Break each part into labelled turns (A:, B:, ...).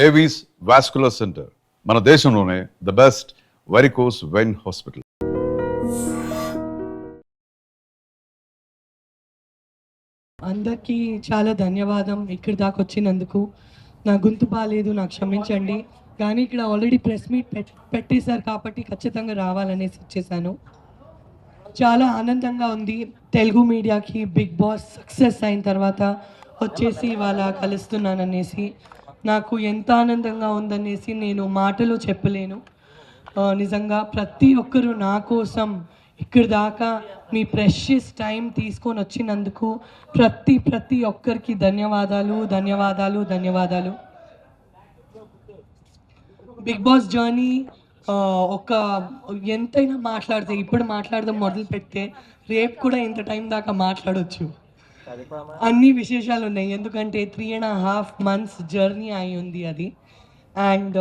A: Avis vascular centre, మన దేశంలోనే the best varicose vein hospital.
B: అందరికీ చాలా ధన్యవాదం ఇక్కడి దాకా వచ్చినందుకు. నా గొంతు బాగాలేదు, నాకు క్షమించండి. కానీ ఇక్కడ ఆల్రెడీ ప్రెస్ మీట్ పెట్టేశారు కాబట్టి ఖచ్చితంగా రావాలనేసి వచ్చేసాను. చాలా ఆనందంగా ఉంది. తెలుగు మీడియాకి బిగ్ బాస్ సక్సెస్ అయిన తర్వాత వచ్చేసి ఇవాళ కలుస్తున్నాననేసి నాకు ఎంత ఆనందంగా ఉందనేసి నేను మాటలో చెప్పలేను. నిజంగా ప్రతి ఒక్కరూ నా కోసం ఇక్కడి దాకా మీ ప్రెషియస్ టైం తీసుకొని వచ్చినందుకు ప్రతి ఒక్కరికి ధన్యవాదాలు ధన్యవాదాలు ధన్యవాదాలు. బిగ్ బాస్ జర్నీ ఒక ఎంతైనా మాట్లాడితే ఇప్పుడు మాట్లాడదాం మొదలు పెడితే రేపు కూడా ఇంత టైం దాకా మాట్లాడవచ్చు. అన్ని విశేషాలు ఉన్నాయి, ఎందుకంటే 3.5 months జర్నీ అయి ఉంది అది. అండ్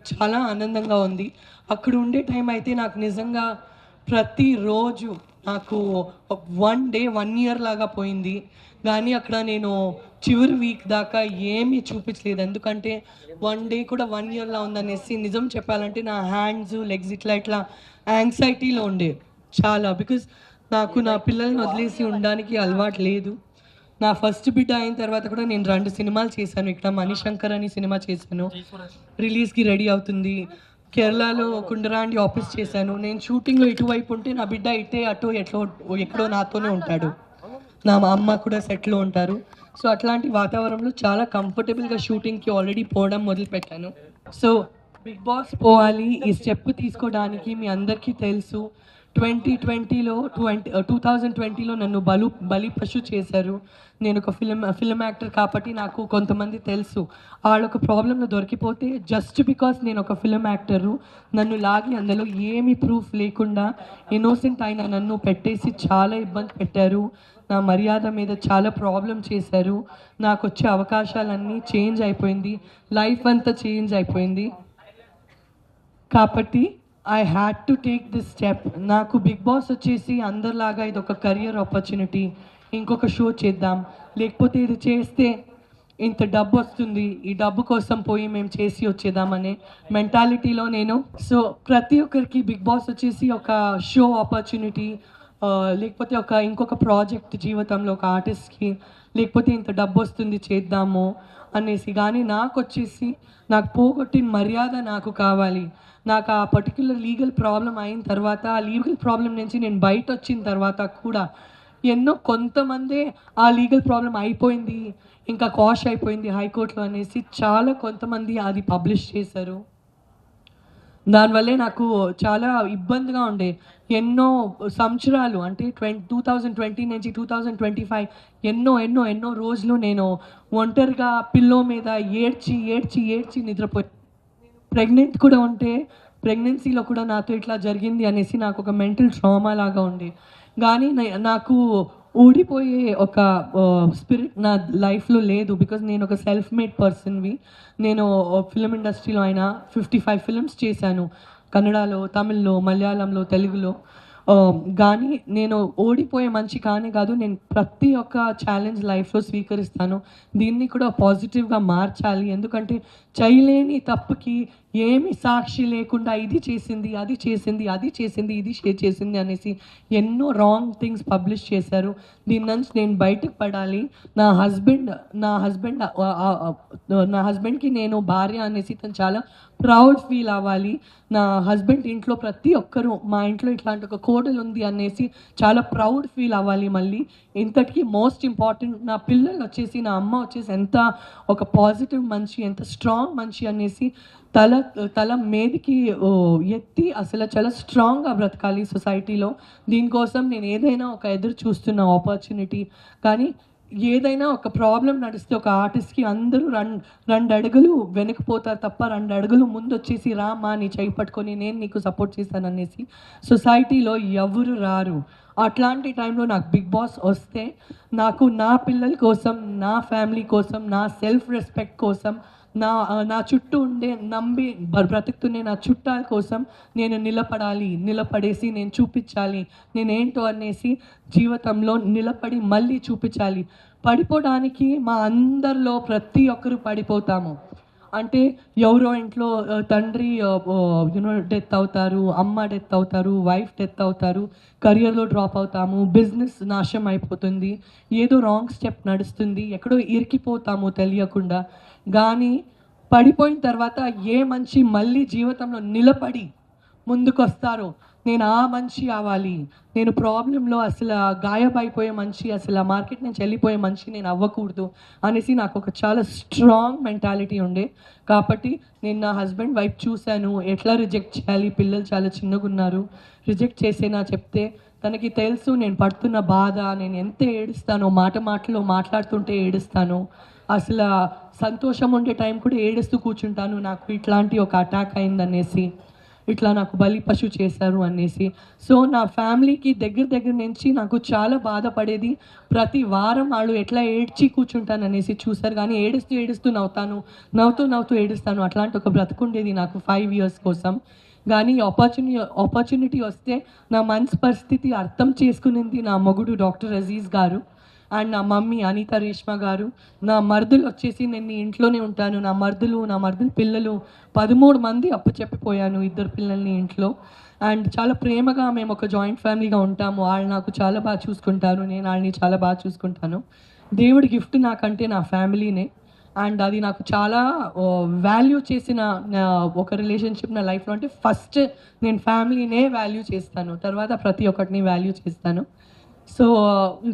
B: చాలా ఆనందంగా ఉంది. అక్కడ ఉండే టైం అయితే నాకు నిజంగా ప్రతిరోజు నాకు 1 day 1 year లాగా పోయింది. కానీ అక్కడ నేను చివరి వీక్ దాకా ఏమీ చూపించలేదు, ఎందుకంటే 1 day కూడా 1 yearలా ఉందనేసి. నిజం చెప్పాలంటే నా హ్యాండ్స్ లెగ్స్ ఇట్లా యాంగ్జైటీలో ఉండే చాలా. బికాజ్ నాకు నా పిల్లల్ని వదిలేసి ఉండడానికి అలవాటు లేదు. నా ఫస్ట్ బిడ్డ అయిన తర్వాత కూడా నేను 2 సినిమాలు చేశాను. ఇక్కడ మణిశంకర్ అని సినిమా చేశాను, రిలీజ్కి రెడీ అవుతుంది. కేరళలో కుండరాండి ఆఫీస్ చేశాను. నేను షూటింగ్లో ఇటువైపు ఉంటే నా బిడ్డ ఇటే అటు ఎక్కడో నాతోనే ఉంటాడు. నా అమ్మ కూడా సెట్లో ఉంటారు. సో అట్లాంటి వాతావరణంలో చాలా కంఫర్టబుల్గా షూటింగ్కి ఆల్రెడీ పోవడం మొదలుపెట్టాను. సో బిగ్ బాస్ పోవాలి ఈ స్టెప్ తీసుకోవడానికి మీ అందరికీ తెలుసు. 2020లో నన్ను బలి పశు చేశారు. నేను ఒక ఫిల్మ్ యాక్టర్ కాబట్టి నాకు కొంతమంది తెలుసు. వాళ్ళొక ప్రాబ్లంలో దొరికిపోతే జస్ట్ బికాస్ నేను ఒక ఫిల్మ్ యాక్టరు నన్ను లాగి అందులో ఏమీ ప్రూఫ్ లేకుండా ఇన్నోసెంట్ అయిన నన్ను పెట్టేసి చాలా ఇబ్బంది పెట్టారు. నా మర్యాద మీద చాలా ప్రాబ్లం చేశారు. నాకు వచ్చే అవకాశాలన్నీ చేంజ్ అయిపోయింది, లైఫ్ అంతా చేంజ్ అయిపోయింది. కాబట్టి I had to take this step. నాకు బిగ్ బాస్ వచ్చేసి అందరిలాగా ఇది ఒక కెరియర్ ఆపర్చునిటీ, ఇంకొక షో చేద్దాం, లేకపోతే ఇది చేస్తే ఇంత డబ్బు వస్తుంది, ఈ డబ్బు కోసం పోయి మేము చేసి వచ్చేద్దామనే మెంటాలిటీలో నేను. సో ప్రతి ఒక్కరికి బిగ్ బాస్ వచ్చేసి ఒక షో ఆపర్చునిటీ, లేకపోతే ఇంకొక ప్రాజెక్ట్ జీవితంలో ఒక ఆర్టిస్ట్కి, లేకపోతే ఇంత డబ్బు వస్తుంది చేద్దాము అనేసి. కానీ నాకు వచ్చేసి నాకు పోగొట్టిన మర్యాద నాకు కావాలి. నాకు ఆ పర్టిక్యులర్ లీగల్ ప్రాబ్లం అయిన తర్వాత, ఆ లీగల్ ప్రాబ్లం నుంచి నేను బయట వచ్చిన తర్వాత కూడా కొంతమంది ఆ లీగల్ ప్రాబ్లం అయిపోయింది, ఇంకా కాష్ అయిపోయింది హైకోర్టులో అనేసి చాలా కొంతమంది అది పబ్లిష్ చేశారు. దానివల్లే నాకు చాలా ఇబ్బందిగా ఉండే. ఎన్నో సంవత్సరాలు అంటే 2020 నుంచి 2025 ఎన్నో రోజులు నేను ఒంటరిగా పిల్లో మీద ఏడ్చి నిద్రపోయి. ప్రెగ్నెంట్ కూడా ఉంటే ప్రెగ్నెన్సీలో కూడా నాతో ఇట్లా జరిగింది అనేసి నాకు ఒక మెంటల్ ట్రామా లాగా ఉండే. కానీ నాకు ఊడిపోయే ఒక స్పిరిట్ నా లైఫ్లో లేదు. బికాజ్ నేను ఒక సెల్ఫ్ మేడ్ పర్సన్వి. నేను ఫిలిం ఇండస్ట్రీలో అయినా 55 ఫిల్మ్స్ చేశాను, కన్నడలో, తమిళ్లో, మలయాళంలో, తెలుగులో. కానీ నేను ఓడిపోయే మంచి కాదు. నేను ప్రతి ఒక్క ఛాలెంజ్ లైఫ్లో స్వీకరిస్తాను. దీన్ని కూడా పాజిటివ్గా మార్చాలి, ఎందుకంటే చేయలేని తప్పుకి ఏమి సాక్షి లేకుండా ఇది చేసింది అది చేసింది అనేసి ఎన్నో రాంగ్ థింగ్స్ పబ్లిష్ చేశారు. దీని నుంచి నేను బయటకు పడాలి. నా హస్బెండ్కి నేను భార్య అనేసి తను చాలా ప్రౌడ్ ఫీల్ అవ్వాలి. నా హస్బెండ్ ఇంట్లో ప్రతి ఒక్కరూ మా ఇంట్లో ఇట్లాంటి ఒక కోడలు ఉంది అనేసి చాలా ప్రౌడ్ ఫీల్ అవ్వాలి. మళ్ళీ ఇంతటికీ మోస్ట్ ఇంపార్టెంట్ నా పిల్లలు వచ్చేసి, నా అమ్మ వచ్చేసి ఎంత ఒక పాజిటివ్ మనిషి, ఎంత స్ట్రాంగ్ మనిషి అనేసి తల మీదికి ఎత్తి అసలు చాలా స్ట్రాంగ్గా బ్రతకాలి సొసైటీలో. దీనికోసం నేను ఏదైనా ఒక ఎదురు చూస్తున్న ఆపర్చునిటీ. కానీ ఏదైనా ఒక ప్రాబ్లం నడిస్తే ఒక ఆర్టిస్ట్కి అందరూ 2 అడుగులు వెనకపోతారు తప్ప 2 అడుగులు ముందు వచ్చేసి రామా నీ చేయి పట్టుకొని నేను నీకు సపోర్ట్ చేస్తాననేసి సొసైటీలో ఎవరు రారు. అట్లాంటి టైంలో నాకు బిగ్ బాస్ వస్తే నాకు నా పిల్లల కోసం, నా ఫ్యామిలీ కోసం, నా సెల్ఫ్ రెస్పెక్ట్ కోసం, నా చుట్టూ ఉండే నమ్మి బ్రతుకుతున్నే నా చుట్టాల కోసం నేను నిలబడేసి నేను చూపించాలి నేనేంటో అనేసి. జీవితంలో నిలబడి మళ్ళీ చూపించాలి. పడిపోవడానికి మా అందరిలో ప్రతి ఒక్కరు పడిపోతాము. అంటే ఎవరో ఇంట్లో తండ్రి డెత్ అవుతారు, అమ్మ డెత్ అవుతారు, వైఫ్ డెత్ అవుతారు, కెరియర్లో డ్రాప్ అవుతాము, బిజినెస్ నాశనం అయిపోతుంది, ఏదో రాంగ్ స్టెప్ నడుస్తుంది, ఎక్కడో ఇరికిపోతాము తెలియకుండా. కానీ పడిపోయిన తర్వాత ఏ మనిషి మళ్ళీ జీవితంలో నిలబడి ముందుకొస్తారో, నేను ఆ మనిషి అవ్వాలి, నేను ప్రాబ్లంలో అసలు గాయపడిపోయే మనిషి, అసలు ఆ మార్కెట్ నుంచి వెళ్ళిపోయే మనిషి నేను అవ్వకూడదు అనేసి నాకు ఒక చాలా స్ట్రాంగ్ మెంటాలిటీ ఉండే. కాబట్టి నేను నా హస్బెండ్ వైఫ్ చూశాను, ఎట్లా రిజెక్ట్ చేయాలి, పిల్లలు చాలా చిన్నగా ఉన్నారు, రిజెక్ట్ చేసేనా చెప్తే తనకి తెలుసు నేను పడుతున్న బాధ, నేను ఎంత ఏడుస్తానో, మాటలో మాట్లాడుతుంటే ఏడుస్తాను, అసలు సంతోషం ఉండే టైం కూడా ఏడుస్తూ కూర్చుంటాను, నాకు ఇట్లాంటి ఒక అటాక్ అయిందనేసి, ఇట్లా నాకు బలి పశు చేశారు అనేసి. సో నా ఫ్యామిలీకి దగ్గర నుంచి నాకు చాలా బాధపడేది. ప్రతి వారం వాళ్ళు ఎట్లా ఏడ్చి కూర్చుంటాననేసి చూసారు. కానీ ఏడుస్తూ నవ్వుతూ ఏడుస్తాను. అట్లాంటి ఒక బ్రతుకుండేది నాకు 5 ఇయర్స్ కోసం. కానీ ఆపర్చునిటీ వస్తే నా మనసు పరిస్థితి అర్థం చేసుకునింది నా మొగుడు డాక్టర్ అజీజ్ గారు అండ్ నా మమ్మీ అనిత రేష్మ గారు. నా మరుదులు వచ్చేసి నేను నీ ఇంట్లోనే ఉంటాను, నా మరుదులు పిల్లలు 13 మంది అప్పచెప్పిపోయాను, 2 పిల్లల్ని ఇంట్లో. అండ్ చాలా ప్రేమగా మేము ఒక జాయింట్ ఫ్యామిలీగా ఉంటాము. వాళ్ళు నాకు చాలా బాగా చూసుకుంటారు, నేను వాళ్ళని చాలా బాగా చూసుకుంటాను. దేవుడి గిఫ్ట్ నాకంటే నా ఫ్యామిలీనే. అండ్ అది నాకు చాలా వాల్యూ చేసిన ఒక రిలేషన్షిప్ నా లైఫ్లో. అంటే ఫస్ట్ నేను ఫ్యామిలీనే వాల్యూ చేస్తాను, తర్వాత ప్రతి ఒక్కటిని వాల్యూ చేస్తాను. So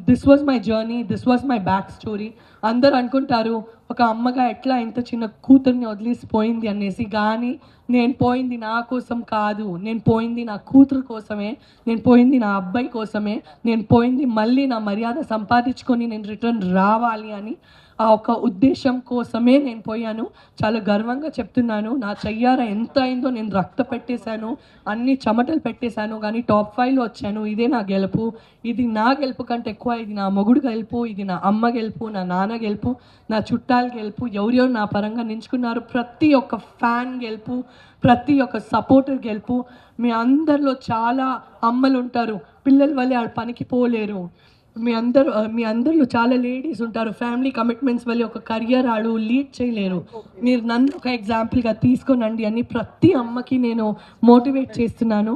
B: this was my journey, this was my back story. అందరు అనుకుంటారు ఒక అమ్మగా ఎట్లా ఇంత చిన్న కూతుర్ని వదిలేసిపోయింది అనేసి. కానీ నేను పోయింది నా కోసం కాదు, నేను పోయింది నా కూతురు కోసమే, నేను పోయింది నా అబ్బాయి కోసమే, నేను పోయింది మళ్ళీ నా మర్యాద సంపాదించుకొని నేను రిటర్న్ రావాలి అని ఆ ఒక ఉద్దేశం కోసమే నేను పోయాను. చాలా గర్వంగా చెప్తున్నాను, నా చెయ్యార ఎంత అయిందో, నేను రక్త పెట్టేశాను, అన్ని చెమటలు పెట్టేశాను, కానీ టాప్ 5లో వచ్చాను. ఇదే నా గెలుపు. ఇది నా గెలుపు కంటే ఎక్కువ ఇది నా మొగుడు గెలుపు, ఇది నా అమ్మ గెలుపు, నా నాన్న గెలుపు, నా చుట్టాల గెలుపు, ఎవరెవరు నా పరంగా నించుకున్నారు ప్రతి ఒక్క ఫ్యాన్ గెలుపు, ప్రతి ఒక్క సపోర్టర్ గెలుపు. మీ అందరిలో చాలా అమ్మలు ఉంటారు, పిల్లల వల్ల వాళ్ళు పనికి పోలేరు. మీ అందరిలో చాలా లేడీస్ ఉంటారు, ఫ్యామిలీ కమిట్మెంట్స్ వల్ల ఒక కెరియర్ ఆడు లీడ్ చేయలేరు. మీరు నన్ను ఒక ఎగ్జాంపుల్గా తీసుకోనండి అని ప్రతి అమ్మకి నేను మోటివేట్ చేస్తున్నాను.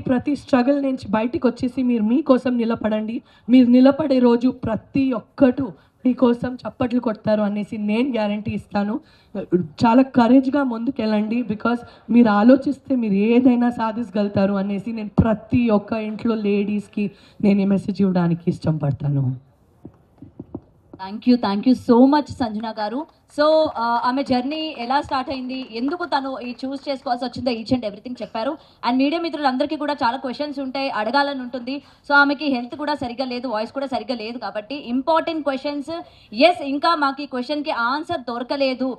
B: ప్రతి స్ట్రగుల్ నుంచి బయటకు వచ్చేసి మీరు మీకోసం నిలబడండి. మీరు నిలబడే రోజు ప్రతి ఒక్కరు మీకోసం చప్పట్లు కొడతారు అనేసి నేను గ్యారంటీ ఇస్తాను. చాలా కరేజ్గా ముందుకెళ్ళండి, బికాస్ మీరు ఆలోచిస్తే మీరు ఏదైనా సాధించగలుగుతారు అనేసి నేను ప్రతి ఒక్క ఇంట్లో లేడీస్కి నేను ఈ మెసేజ్ ఇవ్వడానికి ఇష్టపడతాను.
C: Thank you so much Sanjana గారు. సో ఆమె జర్నీ ఎలా స్టార్ట్ అయింది, ఎందుకు తను ఈ చూస్ చేసుకోవాల్సి వచ్చిందో ఈచ్ అండ్ ఎవ్రీథింగ్ చెప్పారు. అండ్ మీడియా మిత్రులందరికీ కూడా చాలా క్వశ్చన్స్ ఉంటాయి, అడగాలని ఉంటుంది. సో ఆమెకి హెల్త్ కూడా సరిగ్గా లేదు, వాయిస్ కూడా సరిగ్గా లేదు, కాబట్టి ఇంపార్టెంట్ క్వశ్చన్స్. ఎస్, ఇంకా మాకు ఈ క్వశ్చన్కి ఆన్సర్ దొరకలేదు,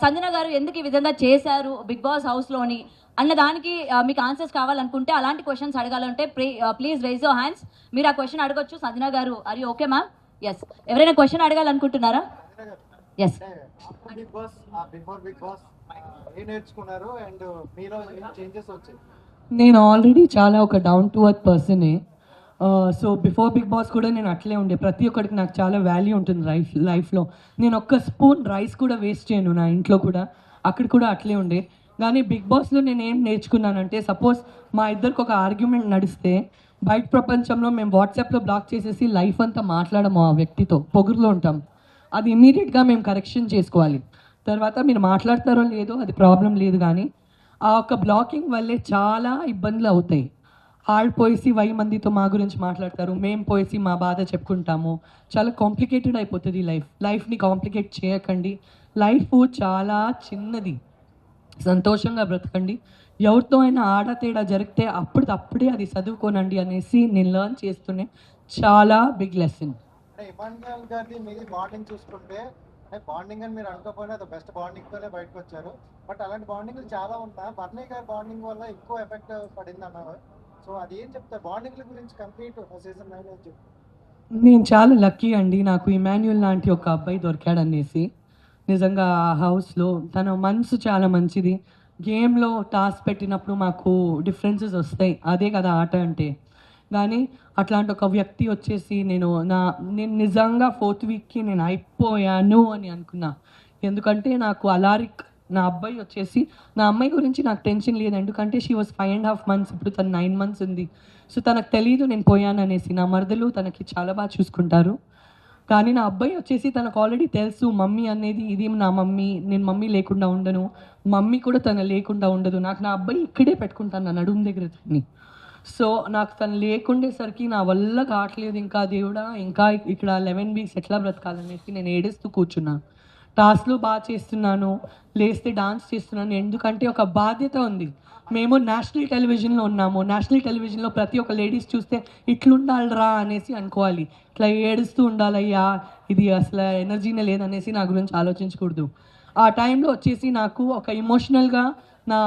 C: సంజన గారు ఎందుకు ఈ విధంగా చేశారు బిగ్ బాస్ హౌస్లోని అన్న దానికి మీకు ఆన్సర్స్ కావాలనుకుంటే, అలాంటి క్వశ్చన్స్ అడగాలంటే ప్లీజ్ రైజ్ యువర్ హ్యాండ్స్. మీరు ఆ క్వశ్చన్ అడగొచ్చు. సంజన గారు are you okay ma'am? Yes, ఎవరైనా క్వశ్చన్ అడగాలనుకుంటున్నారా? ఎస్.
B: నేను ఆల్రెడీ చాలా ఒక డౌన్ టు అర్త్ పర్సనే. సో బిఫోర్ బిగ్ బాస్ కూడా నేను అట్లే ఉండే. ప్రతి ఒక్కరికి నాకు చాలా వాల్యూ ఉంటుంది లైఫ్లో. నేను ఒక్క స్పూన్ రైస్ కూడా వేస్ట్ చేయను నా ఇంట్లో కూడా, అక్కడ కూడా అట్లే ఉండే. కానీ బిగ్ బాస్లో నేను ఏం నేర్చుకున్నానంటే, సపోజ్ మా ఇద్దరికి ఒక ఆర్గ్యుమెంట్ నడిస్తే బయట ప్రపంచంలో మేము వాట్సాప్లో బ్లాక్ చేసేసి లైఫ్ అంతా మాట్లాడము, ఆ వ్యక్తితో పొగురులో ఉంటాం. అది ఇమీడియట్గా మేము కరెక్షన్ చేసుకోవాలి. తర్వాత మీరు మాట్లాడతారో లేదో అది ప్రాబ్లం లేదు, కానీ ఆ ఒక బ్లాకింగ్ వల్లే చాలా ఇబ్బందులు అవుతాయి. వాళ్ళు పోయేసి 1000 మందితో మా గురించి మాట్లాడతారు, మేము పోయేసి మా బాధ చెప్పుకుంటాము. చాలా కాంప్లికేటెడ్ అయిపోతుంది లైఫ్ని కాంప్లికేట్ చేయకండి. లైఫ్ చాలా చిన్నది, సంతోషంగా బ్రతకండి. ఎవరితో అయినా ఆడతేడా జరిగితే అప్పుడే అది చదువుకోనండి అనేసి నేను లెర్న్ చేస్తూనే చాలా బిగ్ లెసన్.
D: ఇమాన్యుయల్ గారిది మీది బాండింగ్ చూసుకుంటే, బాండింగ్ అని మీరు అనుకోకపోయినా అది బెస్ట్ బాండింగ్ తోనే బయటకు వచ్చారు. బట్ అలాంటి బాండింగ్ చాలా ఉంటాయి. బర్నీ గారి బాండింగ్ వల్ల ఎక్కువ ఎఫెక్ట్ పడింది అన్నారు. సో అది ఏం చెప్తారు బాండింగ్ల గురించి? కంప్లీట్ సీజన్ 9 అని చెప్తారు.
B: నేను చాలా లక్కీ అండి, నాకు ఇమాన్యుయల్ లాంటి ఒక అబ్బాయి దొరికాడు అనేసి. నిజంగా ఆ హౌస్లో తన మనసు చాలా మంచిది. గేమ్లో టాస్క్ పెట్టినప్పుడు మాకు డిఫరెన్సెస్ వస్తాయి, అదే కదా ఆట అంటే. కానీ అట్లాంటి ఒక వ్యక్తి వచ్చేసి నేను నిజంగా 4th వీక్కి నేను అయిపోయాను అని అనుకున్నా. ఎందుకంటే నాకు అలారిక్ నా అబ్బాయి వచ్చేసి నా అమ్మాయి గురించి నాకు టెన్షన్ లేదు, ఎందుకంటే షీ వాజ్ 5.5 months, ఇప్పుడు తను 9 months ఉంది. సో తనకు తెలియదు నేను పోయాననేసి. నా మరదలు తనకి చాలా బాగా చూసుకుంటారు. కానీ నా అబ్బాయి వచ్చేసి తనకు ఆల్రెడీ తెలుసు మమ్మీ అనేది ఇది నా మమ్మీ, నేను మమ్మీ లేకుండా ఉండను, మమ్మీ కూడా తను లేకుండా ఉండదు. నాకు నా అబ్బాయి ఇక్కడే పెట్టుకుంటాను నా నడుము దగ్గర తన్ని. సో నాకు తను లేకుండేసరికి నా వల్ల కావట్లేదు, ఇంకా దేవుడా ఇంకా ఇక్కడ 11 weeks ఎట్లా బ్రతకాలనేసి నేను ఏడుస్తూ కూర్చున్నాను. టాస్క్లు బాగా చేస్తున్నాను, లేస్తే డాన్స్ చేస్తున్నాను, ఎందుకంటే ఒక బాధ్యత ఉంది. మేము నేషనల్ టెలివిజన్లో ఉన్నాము, నేషనల్ టెలివిజన్లో ప్రతి ఒక్క లేడీస్ చూస్తే ఇట్లుండాలిరా అనేసి అనుకోవాలి, ఇట్లా ఏడుస్తూ ఉండాలయ్యా, ఇది అసలు ఎనర్జీనే లేదనేసి నా గురించి ఆలోచించకూడదు. ఆ టైంలో వచ్చేసి నాకు ఒక ఎమోషనల్గా నా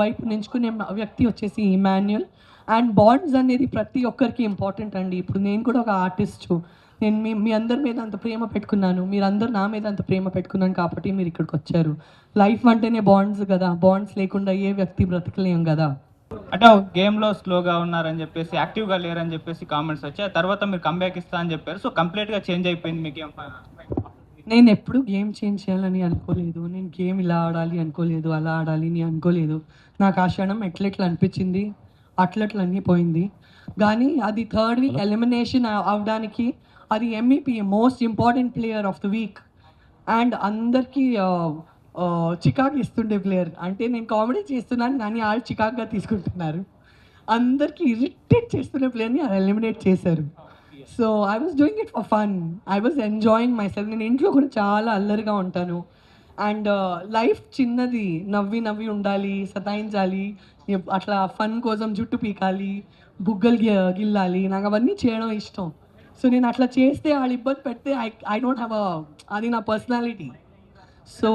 B: వైపు నించుకునే వ్యక్తి వచ్చేసి ఇమాన్యుయల్. అండ్ బాండ్స్ అనేది ప్రతి ఒక్కరికి ఇంపార్టెంట్ అండి. ఇప్పుడు నేను కూడా ఒక ఆర్టిస్టు, నేను మీ అందరి మీద అంత ప్రేమ పెట్టుకున్నాను, మీరందరూ నా మీద అంత ప్రేమ పెట్టుకున్నాను కాబట్టి మీరు ఇక్కడికి వచ్చారు. లైఫ్ అంటేనే బాండ్స్ కదా, బాండ్స్ లేకుండా ఏ వ్యక్తి బ్రతకలేం కదా.
E: అంటే ఒక గేమ్లో స్లోగా ఉన్నారని చెప్పేసి, యాక్టివ్గా లేరని చెప్పేసి కామెంట్స్ వచ్చాయి. తర్వాత మీరు కంబ్యాక్ ఇస్తా అని చెప్పారు. సో కంప్లీట్గా చేంజ్ అయిపోయింది మీకు ఏం?
B: నేను ఎప్పుడు గేమ్ చేంజ్ చేయాలని అనుకోలేదు, నేను గేమ్ ఇలా ఆడాలి అనుకోలేదు, అలా ఆడాలి అని అనుకోలేదు. నాకు ఆ క్షణం ఎట్లెట్లా అనిపించింది అట్లట్లా అన్నీ పోయింది. కానీ అది థర్డ్ వీక్ ఎలిమినేషన్ అవడానికి అది MEP most important player of the week and అందరికీ చికాక్ ఇస్తుండే ప్లేయర్. అంటే నేను కామెడీ చేస్తున్నాను కానీ వాళ్ళు చికాక్గా తీసుకుంటున్నారు. అందరికీ ఇరిటేట్ చేస్తున్న ప్లేయర్ని ఎలిమినేట్ చేశారు. So I was doing it for fun, I was enjoying my self. నేను ఇంట్లో కూడా చాలా అల్లరిగా ఉంటాను. అండ్ లైఫ్ చిన్నది, నవ్వి నవ్వి ఉండాలి, సతాయించాలి, అట్లా ఫన్ కోసం జుట్టు పీకాలి, బుగ్గలు గిల్లాలి, నాకు అవన్నీ చేయడం ఇష్టం. సో నేను అట్లా చేస్తే వాళ్ళు ఇబ్బంది పెడితే ఐ డోంట్ హ్యావ్ అది నా పర్సనాలిటీ. సో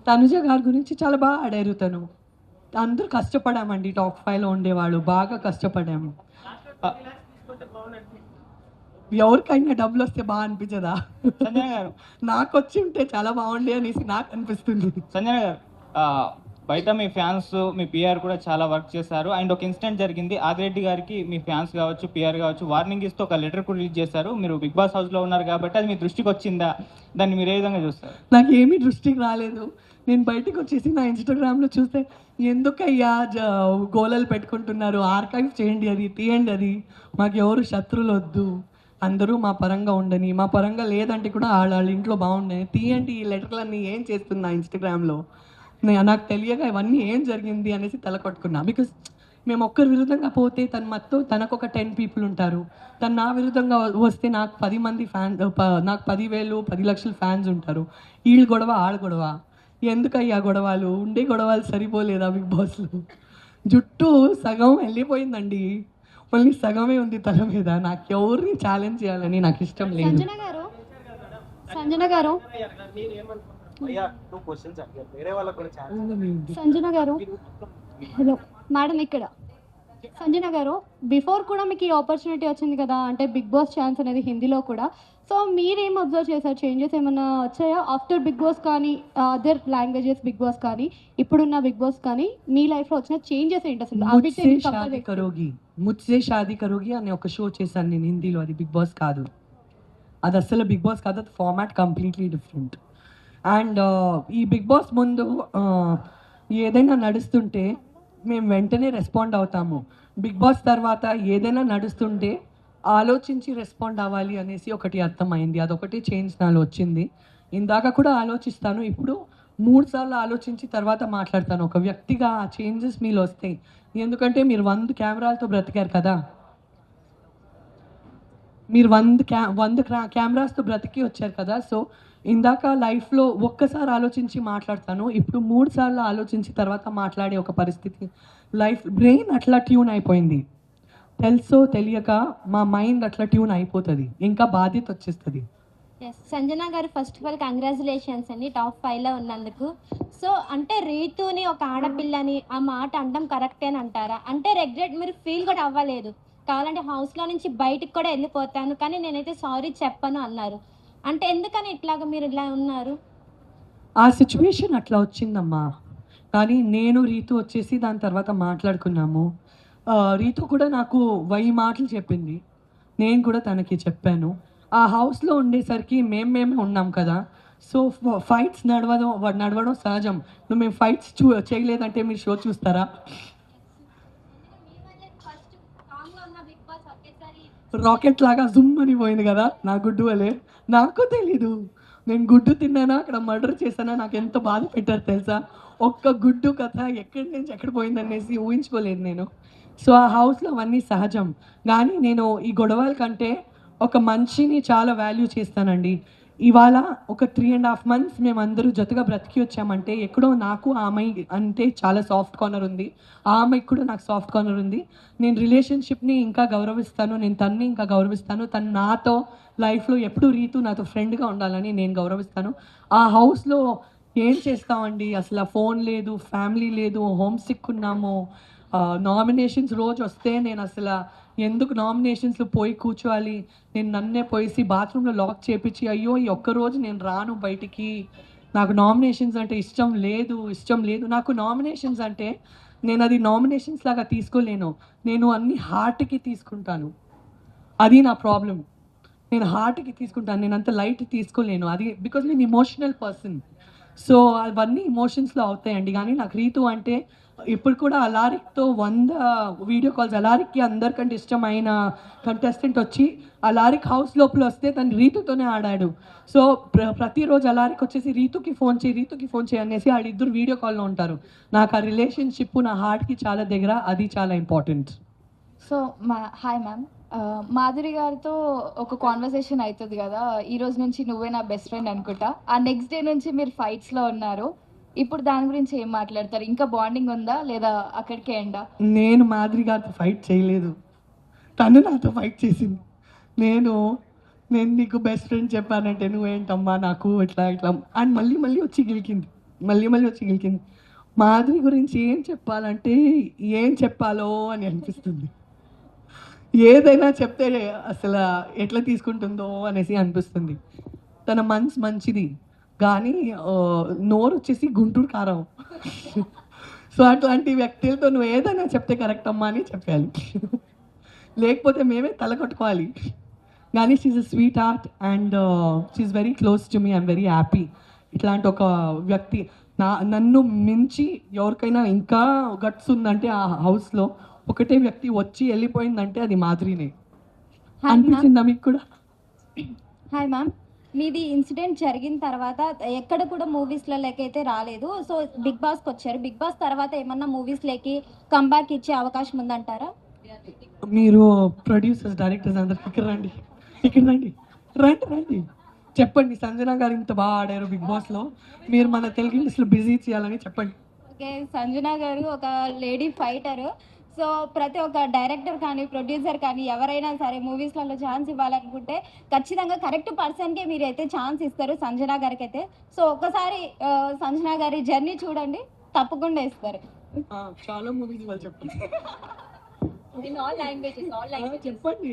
B: తనుజ గారి గురించి చాలా బాగా ఆడారు. తను అందరూ కష్టపడామండి, టాప్ 5లో ఉండేవాళ్ళు బాగా కష్టపడాము. ఎవరికైనా డబ్బులు వస్తే బాగా అనిపించదా?
E: సంజన గారు,
B: నాకు వచ్చి ఉంటే చాలా బాగుండే అనేసి నాకు అనిపిస్తుంది.
E: సంజన గారు, బయట మీ ఫ్యాన్స్, మీ పిఆర్ కూడా చాలా వర్క్ చేశారు. అండ్ ఒక ఇన్సిడెంట్ జరిగింది, ఆదిరెడ్డి గారికి మీ ఫ్యాన్స్ కావచ్చు, పిఆర్ కావచ్చు వార్నింగ్ ఇస్తూ ఒక లెటర్ కూడా రిలీజ్ చేశారు. మీరు బిగ్ బాస్ హౌస్లో ఉన్నారు కాబట్టి అది మీ దృష్టికి వచ్చిందా? దాన్ని మీరు ఏ విధంగా చూస్తారు?
B: నాకు ఏమీ దృష్టికి రాలేదు. నేను బయటకు వచ్చేసి నా ఇన్స్టాగ్రామ్లో చూస్తే ఎందుకయ్యా గోలలు పెట్టుకుంటున్నారు, ఆర్కైవ్ చేయండి, అది తీయండి, అది మాకు ఎవరు శత్రువులు వద్దు, అందరూ మా పరంగా ఉండని, మా పరంగా లేదంటే కూడా వాళ్ళ ఇంట్లో బాగుండని, తీయండి ఈ లెటర్లన్నీ ఏం చేస్తున్నా ఇన్స్టాగ్రామ్లో. నాకు తెలియక ఇవన్నీ ఏం జరిగింది అనేసి తలకొట్టుకున్నా. బికాస్ మేము ఒక్కరి విరుద్ధంగా పోతే తనకు ఒక 10 people ఉంటారు, తను నా విరుద్ధంగా వస్తే నాకు 10 మంది ఫ్యాన్స్, నాకు 10,000 10 లక్షల ఫ్యాన్స్ ఉంటారు. వీళ్ళు గొడవ ఆడ గొడవ, ఎందుకయ్యా గొడవలు? ఉండే గొడవలు సరిపోలేదా బిగ్ బాస్లో? జుట్టు సగం వెళ్ళిపోయిందండి, మళ్ళీ సగమే ఉంది తల మీద. నాకు ఎవరిని ఛాలెంజ్ చేయాలని నాకు ఇష్టం లేదు.
F: సంజన గారు హలో మేడం, ఇక్కడ సంజన గారు, బిఫోర్ కూడా మీకు ఈ ఆపర్చునిటీ వచ్చింది కదా, అంటే బిగ్ బాస్ ఛాన్స్ అనేది హిందీలో కూడా. సో మీరేం అబ్జర్వ్ చేశారు, చేంజెస్ ఏమైనా వచ్చాయా ఆఫ్టర్ బిగ్ బాస్ కానీ, అదర్ లాంగ్వేజెస్ బిగ్ బాస్ కానీ, ఇప్పుడున్న బిగ్ బాస్ కానీ, మీ లైఫ్లో వచ్చిన చేంజెస్ ఏంటి అసలు?
B: ముజ్సే షాదీ కరోగి అనే ఒక షో చేశాను నేను హిందీలో, అది బిగ్ బాస్ కాదు, అది అసలు బిగ్ బాస్ కాదు, అది ఫార్మాట్ కంప్లీట్లీ డిఫరెంట్. అండ్ ఈ బిగ్ బాస్ ముందు ఏదైనా నడుస్తుంటే మేము వెంటనే రెస్పాండ్ అవుతాము. బిగ్ బాస్ తర్వాత ఏదైనా నడుస్తుంటే ఆలోచించి రెస్పాండ్ అవ్వాలి అనేసి ఒకటి అర్థమైంది, అదొకటి చేంజ్ నాలో వచ్చింది. ఇందాక కూడా ఆలోచిస్తాను, ఇప్పుడు 3 సార్లు ఆలోచించి తర్వాత మాట్లాడతాను. ఒక వ్యక్తిగా ఆ చేంజెస్ మీలో వస్తాయి, ఎందుకంటే మీరు 100 కెమెరాలతో బ్రతికారు కదా, మీరు 100 కెమెరాస్తో బ్రతికి వచ్చారు కదా. సో ఇందాక లైఫ్లో ఒక్కసారి ఆలోచించి మాట్లాడతాను, ఇప్పుడు 3 సార్లు ఆలోచించి తర్వాత మాట్లాడే ఒక పరిస్థితి. లైఫ్ బ్రెయిన్ అట్లా ట్యూన్ అయిపోయింది, తెలుసో తెలియక మా మైండ్ అట్లా ట్యూన్ అయిపోతుంది, ఇంకా బాధ్యత వచ్చేస్తుంది.
F: సంజన గారు, ఫస్ట్ ఆఫ్ ఆల్ కంగ్రాచులేషన్స్ అండి టాప్ 5లో ఉన్నందుకు. సో అంటే రీతుని ఒక ఆడపిల్లని ఆ మాట అనడం కరెక్టే అని అంటారా? అంటే రెగ్రెట్ మీరు ఫీల్ కూడా అవ్వలేదు, కావాలంటే హౌస్లో నుంచి బయటికి కూడా వెళ్ళిపోతాను కానీ నేనైతే సారీ చెప్పను అన్నారు. అంటే ఎందుకని ఇట్లాగా మీరు ఇలా ఉన్నారు?
B: ఆ సిచ్యువేషన్ అట్లా వచ్చిందమ్మా. కానీ నేను రీతు వచ్చేసి దాని తర్వాత మాట్లాడుకున్నాము. రీతు కూడా నాకు 1000 మాటలు చెప్పింది, నేను కూడా తనకి చెప్పాను. ఆ హౌస్లో ఉండేసరికి మేమే ఉన్నాం కదా, సో ఫైట్స్ నడవడం సహజం. నువ్వు మేము ఫైట్స్ చేయలేదంటే మీరు షో చూస్తారా? రాకెట్ లాగా జుమ్ అని పోయింది కదా నా గుడ్డు వలే. నాకు తెలీదు నేను గుడ్డు తిన్నానా అక్కడ మర్డర్ చేశానా, నాకు ఎంత బాధ పెట్టారు తెలుసా. ఒక్క గుడ్డు కథ ఎక్కడి నుంచి ఎక్కడ పోయిందనేసి ఊహించుకోలేదు నేను. సో ఆ హౌస్లో అవన్నీ సహజం. కానీ నేను ఈ గొడవల కంటే ఒక మనిషిని చాలా వాల్యూ చేస్తానండి. ఇవాళ ఒక 3.5 months మేమందరూ జతగా బ్రతికి వచ్చామంటే ఎక్కడో నాకు ఆ అమ్మాయి అంటే చాలా సాఫ్ట్ కార్నర్ ఉంది, ఆ అమ్మాయికి కూడా నాకు సాఫ్ట్ కార్నర్ ఉంది. నేను రిలేషన్షిప్ని ఇంకా గౌరవిస్తాను, నేను తన్ని ఇంకా గౌరవిస్తాను. తను నాతో లైఫ్లో ఎప్పుడు రీతు నాతో ఫ్రెండ్గా ఉండాలని నేను గౌరవిస్తాను. ఆ హౌస్లో ఏం చేస్తామండి, అసలు ఫోన్ లేదు, ఫ్యామిలీ లేదు, హోమ్ సిక్ ఉన్నాము. నామినేషన్స్ రోజు వస్తే నేను అసలు ఎందుకు నామినేషన్స్లో పోయి కూర్చోవాలి, నేను నన్నే పోయేసి బాత్రూంలో లాక్ చేపించి అయ్యో ఈ ఒక్కరోజు నేను రాను బయటికి, నాకు నామినేషన్స్ అంటే ఇష్టం లేదు. నాకు నామినేషన్స్ అంటే నేను అది నామినేషన్స్ లాగా తీసుకోలేను, నేను అన్ని హార్ట్కి తీసుకుంటాను. అది నా ప్రాబ్లం. నేను హార్ట్కి తీసుకుంటాను, నేను అంత లైట్ తీసుకోలేను. అది బికాజ్ నేను ఇమోషనల్ పర్సన్. సో అవన్నీ ఇమోషన్స్లో అవుతాయండి. కానీ నాకు రీతు అంటే ఇప్పుడు కూడా అలారిక్తో 100 వీడియో కాల్స్. అలారిక్కి అందరికంటే ఇష్టమైన కంటెస్టెంట్ వచ్చి అలారిక్ హౌస్ లోపల వస్తే తను రీతుతోనే ఆడాడు. సో ప్రతిరోజు అలారిక్ వచ్చేసి రీతుకి ఫోన్ చేయి అనేసి ఆడిద్దరు వీడియో కాల్లో ఉంటారు. నాకు ఆ రిలేషన్షిప్ నా హార్ట్కి చాలా దగ్గర, అది చాలా important.
G: So hi ma'am, Madhuri గారితో ఒక కాన్వర్సేషన్ అవుతుంది కదా, ఈ రోజు నుంచి నువ్వే నా బెస్ట్ ఫ్రెండ్ అనుకుంటా. ఆ నెక్స్ట్ డే నుంచి మీరు ఫైట్స్లో ఉన్నారు. ఇప్పుడు దాని గురించి ఏం మాట్లాడతారు? ఇంకా బాండింగ్ ఉందా లేదా అక్కడికే ఎండా?
B: నేను మాధురి గారితో ఫైట్ చేయలేదు, తను నాతో ఫైట్ చేసింది. నేను నీకు బెస్ట్ ఫ్రెండ్ చెప్పానంటే నువ్వేంటమ్మా నాకు ఇట్లా అని మళ్ళీ వచ్చి గెలికింది. మాధురి గురించి ఏం చెప్పాలంటే ఏం చెప్పాలో అని అనిపిస్తుంది. ఏదైనా చెప్తే అసలు ఎట్లా తీసుకుంటుందో అనేసి అనిపిస్తుంది. తన మనసు మంచిది కానీ నోరు వచ్చేసి గుంటూరు కారం. సో అట్లాంటి వ్యక్తులతో నువ్వు ఏదైనా చెప్తే కరెక్ట్ అమ్మా అని చెప్పాలి, లేకపోతే మేమే తల కొట్టుకోవాలి. కానీ she's a sweet heart and she's very close to me. I'm very happy. ఇట్లాంటి ఒక వ్యక్తి నన్ను మించి ఎవరికైనా ఇంకా గట్స్ ఉందంటే ఆ హౌస్లో ఒకటే వ్యక్తి వచ్చి వెళ్ళిపోయిందంటే అది మాధురినే. అనిపించిందా మీకు కూడా?
H: హాయ్ మ్యామ్, మీది ఇన్సిడెంట్ జరిగిన తర్వాత ఎక్కడ కూడా మూవీస్లలోకి అయితే రాలేదు. సో బిగ్ బాస్కి వచ్చారు. బిగ్ బాస్ తర్వాత ఏమన్నా మూవీస్లోకి కంబ్యాక్ ఇచ్చే అవకాశం ఉందంటారా?
B: మీరు ప్రొడ్యూసర్స్, డైరెక్టర్స్ అందరు ఇక్కడ రండి. చెప్పండి, సంజన గారు ఇంత బాగా ఆడారు బిగ్ బాస్లో, మీరు మన తెలుగు ఇండస్ట్రీలో బిజీ చేయాలని చెప్పండి.
H: ఓకే, సంజన గారు ఒక లేడీ ఫైటరు. సో ప్రతి ఒక్క డైరెక్టర్ కానీ ప్రొడ్యూసర్ కానీ ఎవరైనా సరే మూవీస్లలో ఛాన్స్ ఇవ్వాలనుకుంటే ఖచ్చితంగా కరెక్ట్ పర్సన్కే మీరు అయితే ఛాన్స్ ఇస్తారు, సంజన గారికి అయితే. సో ఒక్కసారి సంజన గారి జర్నీ చూడండి, తప్పకుండా ఇస్తారు.
B: చాలా మూవీస్ వాళ్ళు చెప్పండి.
C: ఆల్ లాంగ్వేజెస్
B: చెప్పండి,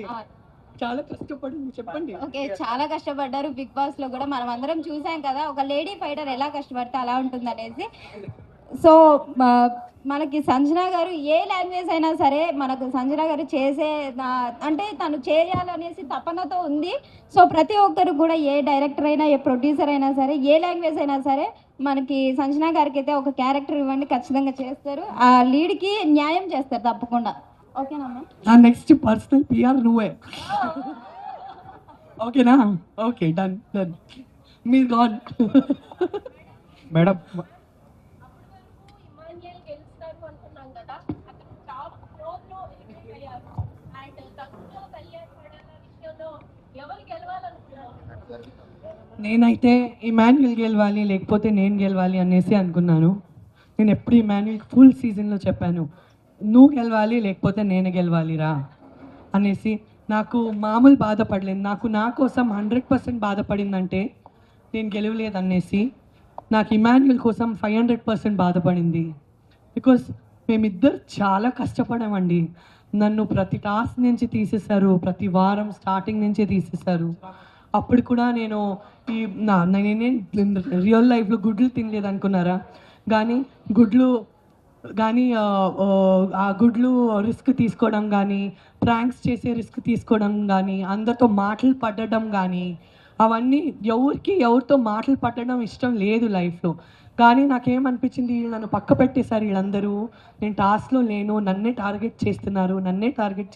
B: చాలా కష్టపడింది చెప్పండి.
H: ఓకే, చాలా కష్టపడ్డారు బిగ్ బాస్ లో కూడా, మనం అందరం చూసాం కదా ఒక లేడీ ఫైటర్ ఎలా కష్టపడితే అలా ఉంటుంది అనేసి. సో మనకి సంజన గారు ఏ లాంగ్వేజ్ అయినా సరే మనకు సంజన గారు చేసే అంటే తను చేయాలనేసి తపనతో ఉంది. సో ప్రతి ఒక్కరు కూడా ఏ డైరెక్టర్ అయినా ఏ ప్రొడ్యూసర్ అయినా సరే ఏ లాంగ్వేజ్ అయినా సరే మనకి సంజన గారికి అయితే ఒక క్యారెక్టర్ ఇవ్వండి, ఖచ్చితంగా చేస్తారు, ఆ లీడ్కి న్యాయం చేస్తారు తప్పకుండా. ఓకేనమ్మా?
B: నెక్స్ట్ పర్సనల్ పిఆర్ నువ్వే. ఓకేనా? Okay, done. మీరు గాన్.
E: మేడం,
B: నేనైతే ఇమాన్యుయల్ గెలవాలి లేకపోతే నేను గెలవాలి అనేసి అనుకున్నాను. నేను ఎప్పుడు ఇమాన్యుయల్ ఫుల్ సీజన్లో చెప్పాను, నువ్వు గెలవాలి లేకపోతే నేను గెలవాలిరా అనేసి. నాకు మామూలు బాధపడలేదు, నా కోసం 100% బాధపడిందంటే నేను గెలవలేదు అనేసి. నాకు ఇమాన్యుయల్ కోసం 500% బాధపడింది. బికాస్ మేమిద్దరు చాలా కష్టపడామండి. నన్ను ప్రతి టాస్క్ నుంచి తీసేశారు, ప్రతి వారం స్టార్టింగ్ నుంచే తీసేశారు. అప్పుడు కూడా నేను నేనే రియల్ లైఫ్లో గుడ్లు తినలేదు అనుకున్నారా, కానీ ఆ గుడ్లు రిస్క్ తీసుకోవడం కానీ, ప్రాంక్స్ చేసే రిస్క్ తీసుకోవడం కానీ, అందరితో మాటలు పడడం కానీ, అవన్నీ ఎవరితో మాటలు పట్టడం ఇష్టం లేదు లైఫ్లో. కానీ నాకేమనిపించింది, వీళ్ళు నన్ను పక్క పెట్టేశారు వీళ్ళందరూ. నేను టాస్క్లో లేను, నన్నే టార్గెట్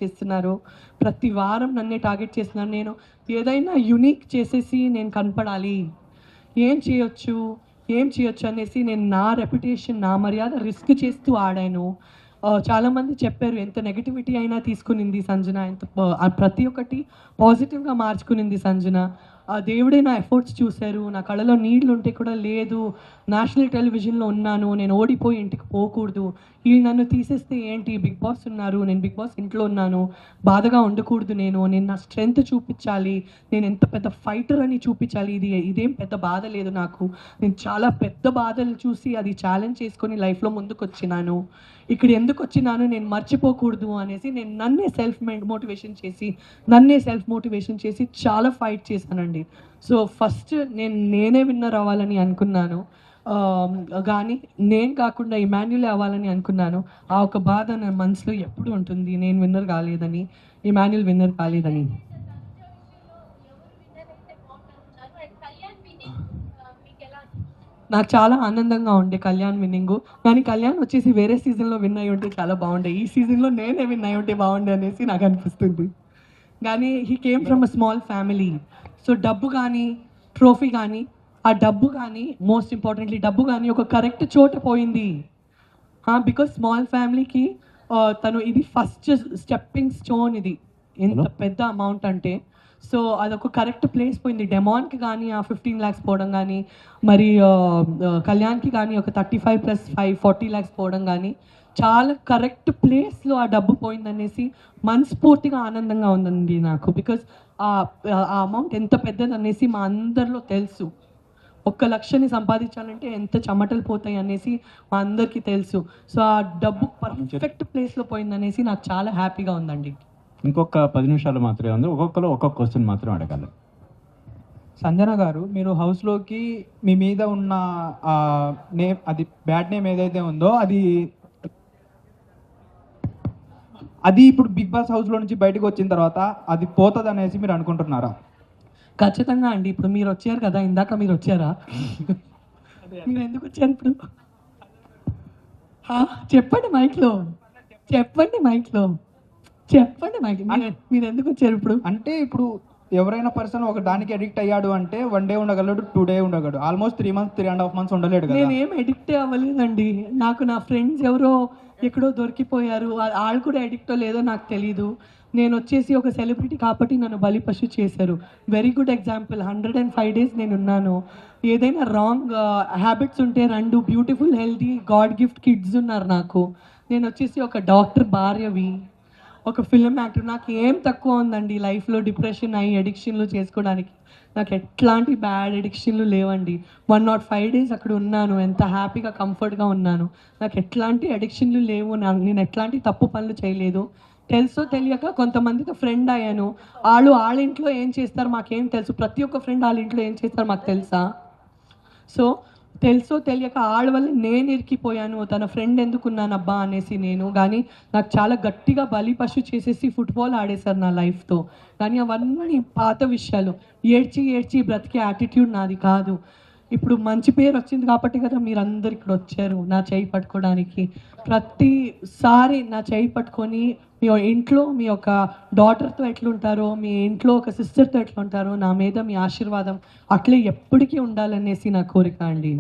B: చేస్తున్నారు. ప్రతి వారం నన్నే టార్గెట్ చేస్తున్నారు. నేను ఏదైనా యునిక్ చేసేసి నేను కనపడాలి, ఏం చేయొచ్చు అనేసి నేను నా రెప్యుటేషన్, నా మర్యాద రిస్క్ చేస్తూ ఆడాను. చాలామంది చెప్పారు ఎంత నెగిటివిటీ అయినా తీసుకునింది సంజన, ప్రతి ఒక్కటి పాజిటివ్గా మార్చుకునింది సంజన. ఆ దేవుడే నా ఎఫర్ట్స్ చూశారు. నా కళ్ళలో నీళ్ళు ఉంటే కూడా లేదు, నేషనల్ టెలివిజన్లో ఉన్నాను, నేను ఓడిపోయి ఇంటికి పోకూడదు, వీళ్ళు నన్ను తీసేస్తే ఏంటి, బిగ్ బాస్ ఉన్నారు, నేను బిగ్ బాస్ ఇంట్లో ఉన్నాను, బాధగా ఉండకూడదు, నేను నా స్ట్రెంగ్త్ చూపించాలి, నేను ఎంత పెద్ద ఫైటర్ అని చూపించాలి, ఇదేం పెద్ద బాధ లేదు నాకు, నేను చాలా పెద్ద బాధలు చూసి అది ఛాలెంజ్ చేసుకొని లైఫ్లో ముందుకు వచ్చినాను, ఇక్కడ ఎందుకు వచ్చినాను నేను మర్చిపోకూడదు అనేసి నేను నన్నే సెల్ఫ్ మోటివేషన్ చేసి చాలా ఫైట్ చేశానండి. సో ఫస్ట్ నేనే విన్నర్ అవ్వాలని అనుకున్నాను, కానీ నేను కాకుండా ఇమాన్యుల్ అవ్వాలని అనుకున్నాను. ఆ ఒక బాధ నా మనసులో ఎప్పుడు ఉంటుంది, నేను విన్నర్ కాలేదని, ఇమాన్యుల్ విన్నర్ కాలేదని. నాకు చాలా ఆనందంగా ఉండే కళ్యాణ్ విన్నింగు. కానీ కళ్యాణ్ వచ్చేసి వేరే సీజన్లో విన్ అయి ఉంటే చాలా బాగుండే, ఈ సీజన్లో నేనే విన్ అయి ఉంటే బాగుండే అనేసి నాకు అనిపిస్తుంది. కానీ he came from a small family. So డబ్బు కానీ, ట్రోఫీ కానీ, ఆ డబ్బు కానీ, మోస్ట్ ఇంపార్టెంట్లీ డబ్బు కానీ ఒక కరెక్ట్ చోట పోయింది. బికాస్ స్మాల్ ఫ్యామిలీకి తను ఇది ఫస్ట్ స్టెప్పింగ్ స్టోన్, ఇది ఎంత పెద్ద అమౌంట్ అంటే. సో అదొక కరెక్ట్ ప్లేస్ పోయింది. డెమాన్కి కానీ ఆ 15 lakhs పోవడం కానీ, మరి కళ్యాణ్కి కానీ ఒక 35 + 5 40 lakhs పోవడం కానీ, చాలా కరెక్ట్ ప్లేస్లో ఆ డబ్బు పోయిందనేసి మనస్ఫూర్తిగా ఆనందంగా ఉందండి నాకు. బికాజ్ ఆ అమౌంట్ ఎంత పెద్దది అనేసి మా అందరిలో తెలుసు. 1 లక్షని సంపాదించాలంటే ఎంత చెమటలు పోతాయి అనేసి మా అందరికీ తెలుసు. సో ఆ డబ్బు పర్ఫెక్ట్ ప్లేస్లో పోయిందనేసి నాకు చాలా హ్యాపీగా ఉందండి.
I: ఇంకొక 10 నిమిషాలు మాత్రమే ఉంది, ఒక్కొక్కరు ఒక్కొక్క క్వశ్చన్ మాత్రం అడగాలి.
E: సంజన గారు, మీరు హౌస్లోకి మీ మీద ఉన్న నేమ్, అది బ్యాడ్ నేమ్ ఏదైతే ఉందో అది ఇప్పుడు బిగ్ బాస్ హౌస్లో నుంచి బయటకు వచ్చిన తర్వాత అది పోతుంది అనేసి మీరు అనుకుంటున్నారా?
B: ఖచ్చితంగా అండి. ఇప్పుడు మీరు వచ్చారు కదా, ఇందాక మీరు వచ్చారా, మీరు ఎందుకు వచ్చారు ఇప్పుడు చెప్పండి మైక్లో మీరు ఎందుకు వచ్చారు ఇప్పుడు?
E: అంటే ఇప్పుడు ఎవరైనా పర్సన్ ఒక దానికి అడిక్ట్ అయ్యాడు అంటే 1 day ఉండగలడు, 2 days ఉండగలడు, almost 3 months 3.5 months ఉండలేడు కదా.
B: నేనేం అడిక్ట్ అవ్వలేదండి. నాకు నా ఫ్రెండ్స్ ఎవరో ఎక్కడో దొరికిపోయారు, వాళ్ళు కూడా అడిక్టో లేదో నాకు తెలీదు. నేను వచ్చేసి ఒక సెలబ్రిటీ కాబట్టి నన్ను బలిపశు చేశారు. Very good example. 105 days నేను ఉన్నాను. ఏదైనా రాంగ్ హ్యాబిట్స్ ఉంటే 2 beautiful healthy God gift kids ఉన్నారు నాకు. నేను వచ్చేసి ఒక డాక్టర్ భార్యవి, ఒక ఫిల్మ్ యాక్టర్. నాకు ఏం తక్కువ ఉందండి లైఫ్లో డిప్రెషన్ అయ్యి అడిక్షన్లు చేసుకోవడానికి. నాకు ఎట్లాంటి బ్యాడ్ అడిక్షన్లు లేవండి. 105 days అక్కడ ఉన్నాను, ఎంత హ్యాపీగా కంఫర్ట్గా ఉన్నాను. నాకు ఎట్లాంటి అడిక్షన్లు లేవు, నేను ఎట్లాంటి తప్పు పనులు చేయలేదు. తెలుసో తెలియక కొంతమందితో ఫ్రెండ్ అయ్యాను. వాళ్ళ ఇంట్లో ఏం చేస్తారు మాకేం తెలుసు, ప్రతి ఒక్క ఫ్రెండ్ వాళ్ళ ఇంట్లో ఏం చేస్తారు మాకు తెలుసా? సో తెలుసో తెలియక ఆళ్ళ వల్ల నేను ఇరికిపోయాను, తన ఫ్రెండ్ ఎందుకున్నాను అబ్బా అనేసి నేను. కానీ నాకు చాలా గట్టిగా బలిపశు చేసేసి ఫుట్బాల్ ఆడేశారు నా లైఫ్తో. కానీ అవన్నీ పాత విషయాలు. ఏడ్చి బ్రతికే యాటిట్యూడ్ నాది కాదు. ఇప్పుడు మంచి పేరు వచ్చింది కాబట్టి కదా మీరందరు ఇక్కడ వచ్చారు నా చేయి పట్టుకోవడానికి. ప్రతిసారి నా చేయి పట్టుకొని మీ ఇంట్లో మీ యొక్క డాటర్తో ఎట్లుంటారో, మీ ఇంట్లో ఒక సిస్టర్తో ఎట్లుంటారో, నా మీద మీ ఆశీర్వాదం అట్లే ఎప్పటికీ ఉండాలనేసి నా కోరిక అండి.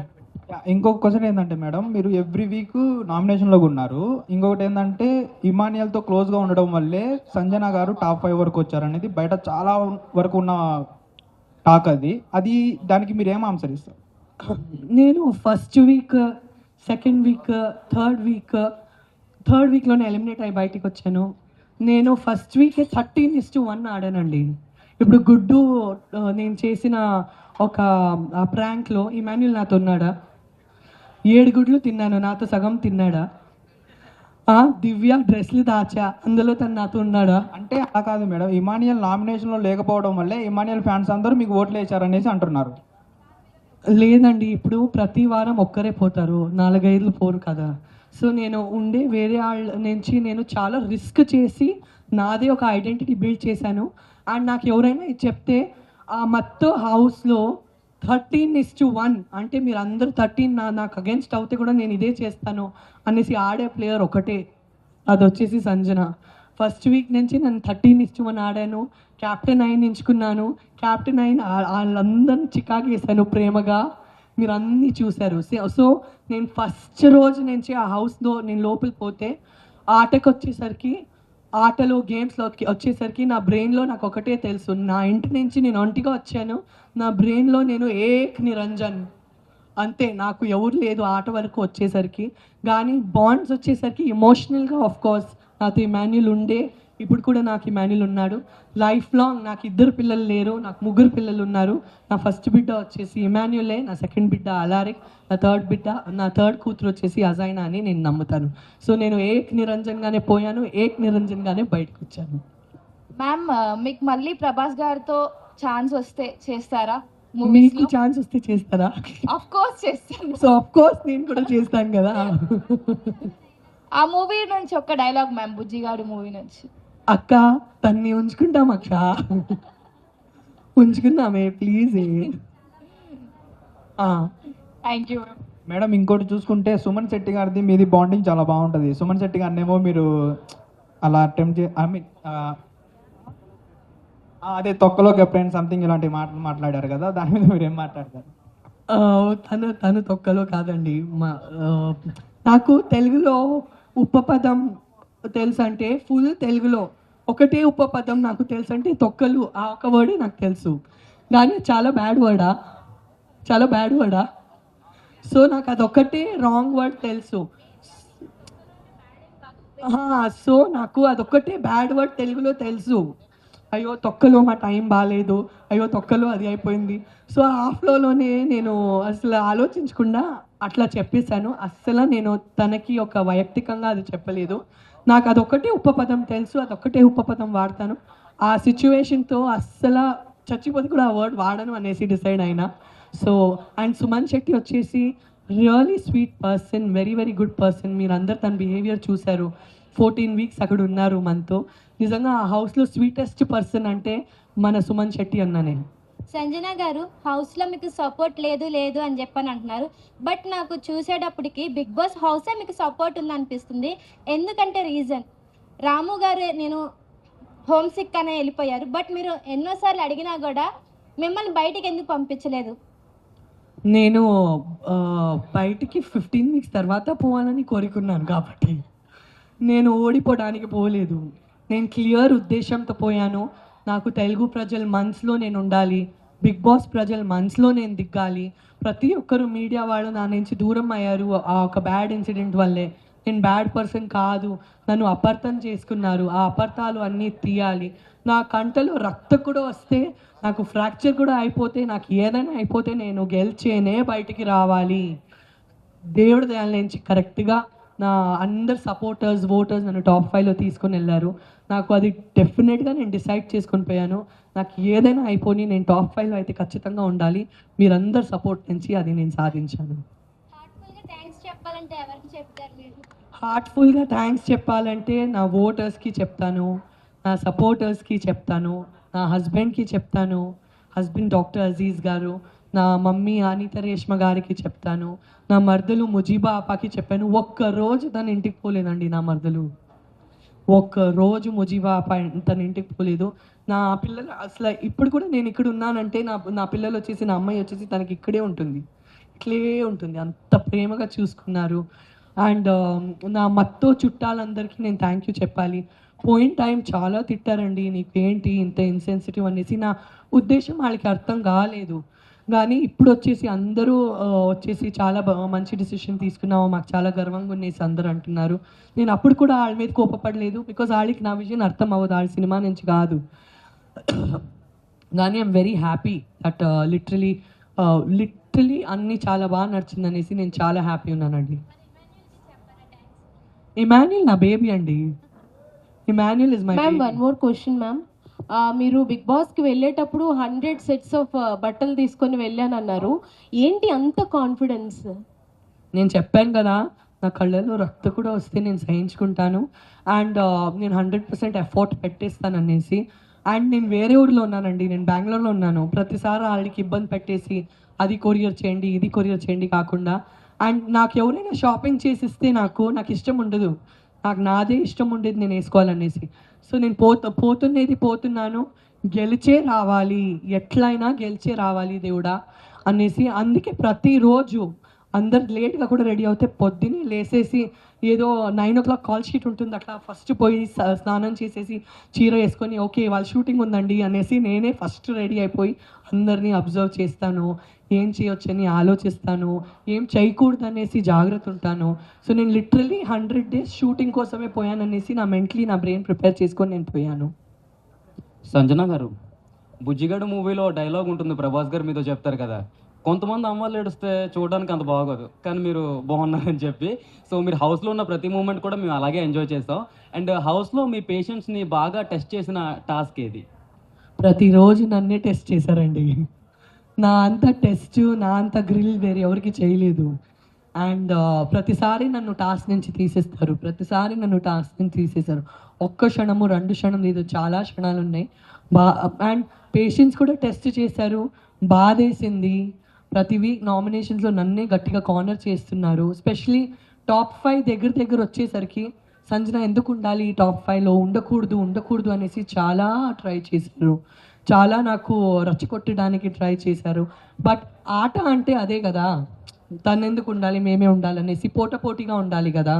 E: ఇంకొక క్వశ్చన్ ఏంటంటే మేడం, మీరు ఎవ్రీ వీక్ నామినేషన్లో ఉన్నారు. ఇంకొకటి ఏంటంటే ఇమానియల్తో క్లోజ్గా ఉండడం వల్లే సంజన గారు టాప్ 5 వరకు వచ్చారనేది బయట చాలా వరకు ఉన్న టాక్. అది దానికి మీరు ఏం ఆన్సర్ ఇస్తారు?
B: నేను first week, second week, third వీక్లోనే ఎలిమినేట్ అయ్యి బయటికి వచ్చాను. నేను ఫస్ట్ వీకే 13:1 ఆడానండి. ఇప్పుడు గుడ్డు నేను చేసిన ఒక ప్రాంక్లో ఇమాన్యుల్ నాతో ఉన్నాడా? 7 గుడ్లు తిన్నాను, నాతో సగం తిన్నాడా? దివ్య డ్రెస్లు దాచా, అందులో తను నాతో ఉన్నాడా?
E: అంటే అలా కాదు మేడం, ఇమానియల్ నామినేషన్లో లేకపోవడం వల్లే ఇమానియల్ ఫ్యాన్స్ అందరూ మీకు ఓట్లు వేశారనేసి అంటున్నారు.
B: లేదండి, ఇప్పుడు ప్రతి వారం ఒక్కరే పోతారు, 4-5 పోరు కదా. సో నేను ఉండే వేరే వాళ్ళ నుంచి నేను చాలా రిస్క్ చేసి నాదే ఒక ఐడెంటిటీ బిల్డ్ చేశాను. అండ్ నాకు ఎవరైనా ఇది చెప్తే ఆ మొత్తం హౌస్లో 13:1 అంటే మీరు అందరూ 13 నాకు అగేన్స్ట్ అవుతే కూడా నేను ఇదే చేస్తాను అనేసి ఆడే ప్లేయర్ ఒకటే, అది వచ్చేసి సంజన. ఫస్ట్ వీక్ నుంచి నేను 13:1 ఆడాను, క్యాప్టెన్ అయిన ఎంచుకున్నాను, క్యాప్టెన్ అయిన వాళ్ళందరినీ చికాకు వేసాను ప్రేమగా, మీరు అన్నీ చూశారు. సో నేను ఫస్ట్ రోజు నుంచి ఆ హౌస్లో నేను లోపలికి పోతే ఆటకు వచ్చేసరికి, ఆటలో గేమ్స్లోకి వచ్చేసరికి నా బ్రెయిన్లో నాకు ఒకటే తెలుసు, నా ఇంటి నుంచి నేను ఒంటిగా వచ్చాను, నా బ్రెయిన్లో నేను ఏక్ నిరంజన్ అంతే, నాకు ఎవరు లేదు ఆట వరకు వచ్చేసరికి. కానీ బాండ్స్ వచ్చేసరికి ఎమోషనల్గా ఆఫ్ కోర్స్ నాతో ఇమాన్యుల్ ఉండే, ఇప్పుడు కూడా నాకు ఇమాన్యుల్ ఉన్నాడు. లైఫ్ లాంగ్ నాకు 2 పిల్లలు లేరు, నాకు 3 పిల్లలు ఉన్నారు. నా ఫస్ట్ బిడ్డ వచ్చేసి ఇమాన్యులే, నా సెకండ్ బిడ్డ అలారిక్, నా థర్డ్ కూతురు వచ్చేసి అజైనా అని నేను నమ్ముతాను. సో నేను ఏక్ నిరంజన్గానే పోయాను, ఏక్ నిరంజన్గానే బయటకు వచ్చాను.
G: మ్యామ్ మీకు మళ్ళీ ప్రభాస్ గారితో ఛాన్స్ వస్తే చేస్తారా?
B: మీకు ఛాన్స్ వస్తే చేస్తారా?
G: ఆఫ్ కోర్స్ చేస్తాను.
B: సో ఆఫ్ కోర్స్ నేను కూడా చేస్తాను కదా.
G: ఆ మూవీ నుంచి ఒక డైలాగ్ మ్యామ్, బుజ్జిగాడు మూవీ నుంచి.
B: అక్క తన్ని ఉంచుకుంటాం అక్క, ఉంచుకుందామే ప్లీజ్.
G: Thank you.
E: మేడం ఇంకోటి చూసుకుంటే సుమన్ శెట్టి గారిది మీది బాండింగ్ చాలా బాగుంటుంది. సుమన్ శెట్టి గారినేమో మీరు అలా అటెంప్ట్ ఐ మీన్ అదే తొక్కలో కెప్టెన్ సంథింగ్ ఇలాంటి మాటలు మాట్లాడారు కదా, దాని మీద మీరు ఏం మాట్లాడతారు?
B: తను తొక్కలో కాదండి. నాకు తెలుగులో ఉపపదం తెలుసు అంటే ఫుల్ తెలుగులో ఒకటే ఉపపదం నాకు తెలుసు అంటే తొక్కలు, ఆ ఒక వర్డే నాకు తెలుసు. కానీ చాలా బ్యాడ్ వర్డా. సో నాకు అదొక్కటే రాంగ్ వర్డ్ తెలుసు. సో నాకు అదొక్కటే బ్యాడ్ వర్డ్ తెలుగులో తెలుసు. అయ్యో తొక్కలో మా టైం బాగాలేదు, అయ్యో తొక్కలో అది అయిపోయింది. సో ఆ ఫ్లోలోనే నేను అసలు ఆలోచించకుండా అట్లా చెప్పేశాను. అస్సలు నేను తనకి ఒక వైయక్తికంగా అది చెప్పలేదు. నాకు అదొక్కటే ఉపపదం తెలుసు, అదొక్కటే ఉపపదం వాడతాను. ఆ సిచ్యువేషన్తో అస్సలు చచ్చిపోతే కూడా ఆ వర్డ్ వాడను అనేసి డిసైడ్ అయినా. సో అండ్ సుమన్ శెట్టి వచ్చేసి really sweet person, very very good person. మీరు అందరు తన బిహేవియర్ చూశారు. 14 వీక్స్ అక్కడ ఉన్నారు మనతో. నిజంగా ఆ హౌస్లో స్వీటెస్ట్ పర్సన్ అంటే మన సుమన్ శెట్టి అన్న. నేను
H: సంజన గారు హౌస్లో మీకు సపోర్ట్ లేదు అని చెప్పని అంటున్నారు, బట్ నాకు చూసేటప్పటికి బిగ్ బాస్ హౌసే మీకు సపోర్ట్ ఉందనిపిస్తుంది. ఎందుకంటే రీజన్ రాము గారు నేను హోమ్ సిక్ అనే వెళ్ళిపోయారు, బట్ మీరు ఎన్నోసార్లు అడిగినా కూడా మిమ్మల్ని బయటికి ఎందుకు పంపించలేదు?
B: నేను బయటికి 15 వీక్స్ తర్వాత పోవాలని కోరుకున్నాను కాబట్టి నేను ఓడిపోవడానికి పోలేదు. నేను క్లియర్ ఉద్దేశంతో పోయాను. నాకు తెలుగు ప్రజల మనసులో నేను ఉండాలి, బిగ్ బాస్ ప్రజల మనసులో నేను దిగాలి. ప్రతి ఒక్కరు మీడియా వాళ్ళు నా నుంచి దూరం అయ్యారు ఆ ఒక బ్యాడ్ ఇన్సిడెంట్ వల్లే. నేను బ్యాడ్ పర్సన్ కాదు, నన్ను అపార్థం చేసుకున్నారు, ఆ అపార్థాలు అన్నీ తీయాలి. నా కంటలో రక్తం కూడా వస్తే, నాకు ఫ్రాక్చర్ కూడా అయిపోతే, నాకు ఏదైనా అయిపోతే నేను గెలిచేనే బయటికి రావాలి. దేవుడి దయాల నుంచి కరెక్ట్గా నా అందరు సపోర్టర్స్ ఓటర్స్ నన్ను టాప్ 5లో తీసుకొని వెళ్ళారు. నాకు అది డెఫినెట్గా నేను డిసైడ్ చేసుకొని పోయాను. నాకు ఏదైనా అయిపోయి నేను టాప్ 5లో అయితే ఖచ్చితంగా ఉండాలి. మీరందరు సపోర్ట్ నుంచి అది నేను సాధించాను. హార్ట్ఫుల్గా థ్యాంక్స్ చెప్పాలంటే నా ఓటర్స్కి చెప్తాను, నా సపోర్టర్స్కి చెప్తాను, నా హస్బెండ్కి చెప్తాను, హస్బెండ్ డాక్టర్ అజీజ్ గారు, నా మమ్మీ అనిత రేష్మ గారికి చెప్తాను, నా మర్దలు ముజీబా అపాకి చెప్పాను. ఒక్కరోజు తన ఇంటికి పోలేదండి నా మర్దలు, ఒక్కరోజు ముజీబా అపా తన ఇంటికి పోలేదు. నా పిల్లలు అసలు ఇప్పుడు కూడా నేను ఇక్కడ ఉన్నానంటే నా పిల్లలు వచ్చేసి, నా అమ్మాయి వచ్చేసి తనకి ఇక్కడే ఉంటుంది, ఇట్లే ఉంటుంది. అంత ప్రేమగా చూసుకున్నారు. అండ్ నా మత్తో చుట్టాలందరికీ నేను థ్యాంక్ యూ చెప్పాలి. పోయిన టైం చాలా తిట్టారండి, నీకేంటి ఇంత ఇన్సెన్సిటివ్ అనేసి. నా ఉద్దేశం వాళ్ళకి అర్థం కాలేదు. కానీ ఇప్పుడు వచ్చేసి అందరూ వచ్చేసి చాలా మంచి డిసిషన్ తీసుకున్నావు, మాకు చాలా గర్వంగా ఉండేసి అందరూ అంటున్నారు. నేను అప్పుడు కూడా వాళ్ళ మీద కోపపడలేదు, బికాజ్ వాళ్ళకి నా విజయం అర్థం అవ్వదు, వాళ్ళ సినిమా నుంచి కాదు. కానీ I'm very happy that literally అన్నీ చాలా బాగా నడిచింది అనేసి నేను చాలా హ్యాపీ ఉన్నానండి. ఇమాన్యుల్ నా బేబీ అండి. Emmanuel is my
J: ma'am. One more question ma'am. మీరు బిగ్ బాస్కి వెళ్ళేటప్పుడు 100 సెట్స్ ఆఫ్ బట్టలు తీసుకొని వెళ్ళానన్నారు, ఏంటి అంత కాన్ఫిడెన్స్?
B: నేను చెప్పాను కదా, నా కళ్ళలో రక్తం కూడా వస్తే నేను సహించుకుంటాను. అండ్ నేను 100% ఎఫర్ట్ పెట్టేస్తాను అనేసి. అండ్ నేను వేరే ఊరిలో ఉన్నానండి, నేను బెంగళూరులో ఉన్నాను. ప్రతిసారి వాళ్ళకి ఇబ్బంది పెట్టేసి అది కొరియర్ చేయండి, ఇది కొరియర్ చేయండి కాకుండా, అండ్ నాకు ఎవరైనా షాపింగ్ చేసిస్తే నాకు ఇష్టం ఉండదు. నాకు నాదే ఇష్టం ఉండేది నేను వేసుకోవాలనేసి. సో నేను పోతున్నాను, గెలిచే రావాలి, ఎట్లయినా గెలిచే రావాలి దేవుడా అనేసి. అందుకే ప్రతిరోజు అందరు లేట్గా కూడా రెడీ అవుతే పొద్దున్నే లేసేసి ఏదో 9 o'clock కాల్ షీట్ ఉంటుంది, అట్లా ఫస్ట్ పోయి స్నానం చేసేసి చీర వేసుకొని ఓకే వాళ్ళ షూటింగ్ ఉందండి అనేసి నేనే ఫస్ట్ రెడీ అయిపోయి అందరినీ అబ్జర్వ్ చేస్తాను, ఏం చేయొచ్చని ఆలోచిస్తాను, ఏం చేయకూడదు అనేసి జాగ్రత్త ఉంటాను. సో నేను లిటరలీ 100 days షూటింగ్ కోసమే పోయాననేసి నా బ్రెయిన్ ప్రిపేర్ చేసుకొని నేను పోయాను.
K: సంజన గారు, బుజ్జిగాడు మూవీలో డైలాగ్ ఉంటుంది, ప్రభాస్ గారు మీతో చెప్తారు కదా, కొంతమంది అమ్మాయిలు ఏడిస్తే చూడడానికి అంత బాగోదు కానీ మీరు బాగున్నారని చెప్పి. సో మీరు హౌస్లో ఉన్న ప్రతి మూమెంట్ కూడా మేము అలాగే ఎంజాయ్ చేస్తాం. అండ్ హౌస్లో మీ పేషెంట్స్ని బాగా టెస్ట్ చేసిన టాస్క్ ఏది?
B: ప్రతిరోజు నన్నే టెస్ట్ చేశారండి. నా అంత గ్రిల్ వేరే ఎవరికి చేయలేదు. అండ్ ప్రతిసారి నన్ను టాస్క్ నుంచి తీసేశారు. ఒక్క క్షణము 2 క్షణం లేదు, చాలా క్షణాలు ఉన్నాయి. అండ్ పేషెంట్స్ కూడా టెస్ట్ చేశారు, బాధేసింది. ప్రతి వీక్ నామినేషన్స్లో నన్నే గట్టిగా కార్నర్ చేస్తున్నారు. స్పెషలీ టాప్ 5 దగ్గర వచ్చేసరికి సంజన ఎందుకు ఉండాలి ఈ టాప్ 5లో, ఉండకూడదు అనేసి చాలా ట్రై చేశారు, చాలా నాకు రచ్చగొట్టడానికి ట్రై చేశారు. బట్ ఆట అంటే అదే కదా, తను ఎందుకు ఉండాలి మేమే ఉండాలనేసి పోటీగా ఉండాలి కదా.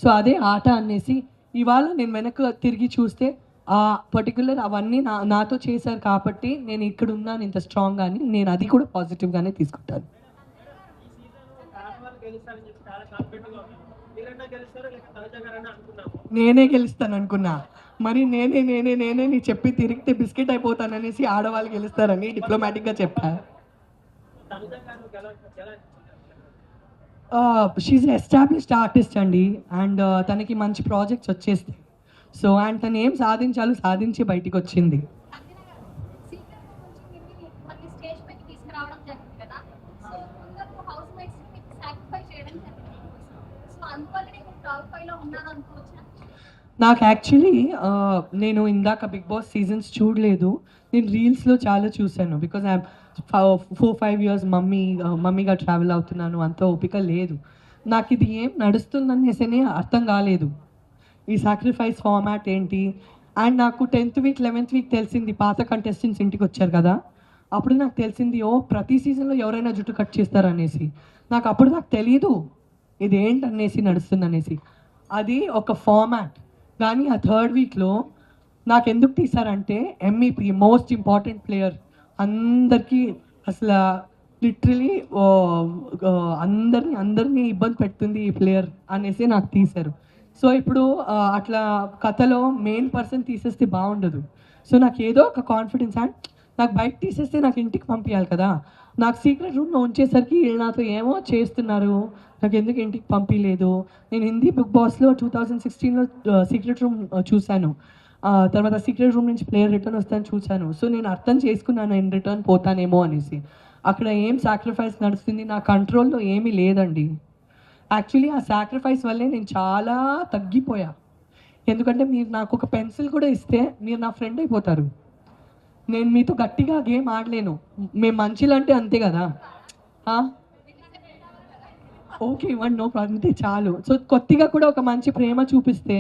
B: సో అదే ఆట అనేసి ఇవాళ నేను వెనక్కి తిరిగి చూస్తే ఆ పర్టికులర్ అవన్నీ నాతో చేశారు కాబట్టి నేను ఇక్కడ ఉన్నాను ఇంత స్ట్రాంగ్గా అని, నేను అది కూడా పాజిటివ్గానే తీసుకుంటాను. నేనే గెలుస్తాను అనుకున్నా, మరి నేనే నీ చెప్పి తిరిగితే బిస్కెట్ అయిపోతాననేసి ఆడవాళ్ళు గెలుస్తారని డిప్లొమాటిక్గా చెప్పాను. షీఈ్ ఎస్టాబ్లిష్డ్ ఆర్టిస్ట్ అండి, అండ్ తనకి మంచి ప్రాజెక్ట్స్ వచ్చేస్తాయి. సో అండ్ తను ఏం సాధించి బయటికి వచ్చింది. నాకు యాక్చువల్లీ నేను ఇందాక బిగ్ బాస్ సీజన్స్ చూడలేదు, నేను రీల్స్లో చాలా చూశాను. బికాజ్ ఐ 4-5 years మమ్మీగా ట్రావెల్ అవుతున్నాను, అంత ఓపిక లేదు నాకు. ఇది ఏం నడుస్తుందనేసనే అర్థం కాలేదు ఈ సాక్రిఫైస్ ఫార్మాట్ ఏంటి. అండ్ నాకు 10th week 11th week తెలిసింది, పాత కంటెస్టెంట్స్ ఇంటికి వచ్చారు కదా, అప్పుడు నాకు తెలిసింది ప్రతి సీజన్లో ఎవరైనా జుట్టు కట్ చేస్తారనేసి. అప్పుడు నాకు తెలియదు ఇది ఏంటనేసి నడుస్తుందనేసి. అది ఒక ఫార్మాట్. కానీ ఆ 3rd weekలో నాకు ఎందుకు తీశారంటే MEP మోస్ట్ ఇంపార్టెంట్ ప్లేయర్, అందరికీ అసలు లిటరలీ అందరినీ ఇబ్బంది పెడుతుంది ఈ ప్లేయర్ అనేసి నాకు తీశారు. సో ఇప్పుడు అట్లా కథలో మెయిన్ పర్సన్ తీసేస్తే బాగుండదు. సో నాకు ఏదో ఒక కాన్ఫిడెన్స్, అండ్ నాకు బయట తీసేస్తే నాకు ఇంటికి పంపించాలి కదా. నాకు సీక్రెట్ రూమ్లో ఉంచేసరికి వీళ్ళు నాతో ఏమో చేస్తున్నారు, నాకు ఎందుకు ఇంటికి పంపించలేదు. నేను హిందీ బిగ్ బాస్లో 2016లో సీక్రెట్ రూమ్ చూశాను, తర్వాత సీక్రెట్ రూమ్ నుంచి ప్లేయర్ రిటర్న్ వస్తాను చూశాను. సో నేను అర్థం చేసుకున్నాను ఇన్ రిటర్న్ పోతానేమో అనేసి. అక్కడ ఏం సాక్రిఫైస్ నడుస్తుంది నా కంట్రోల్లో ఏమీ లేదండి. యాక్చువల్లీ ఆ సాక్రిఫైస్ వల్లే నేను చాలా తగ్గిపోయా. ఎందుకంటే మీరు నాకు ఒక పెన్సిల్ కూడా ఇస్తే మీరు నా ఫ్రెండ్ అయిపోతారు. నేను మీతో గట్టిగా గేమ్ ఆడలేను, మేము మంచిలంటే అంతే కదా. ఓకే ఇవ్వండి, నో ప్రాబ్లం, అంతే చాలు. సో కొద్దిగా కూడా ఒక మంచి ప్రేమ చూపిస్తే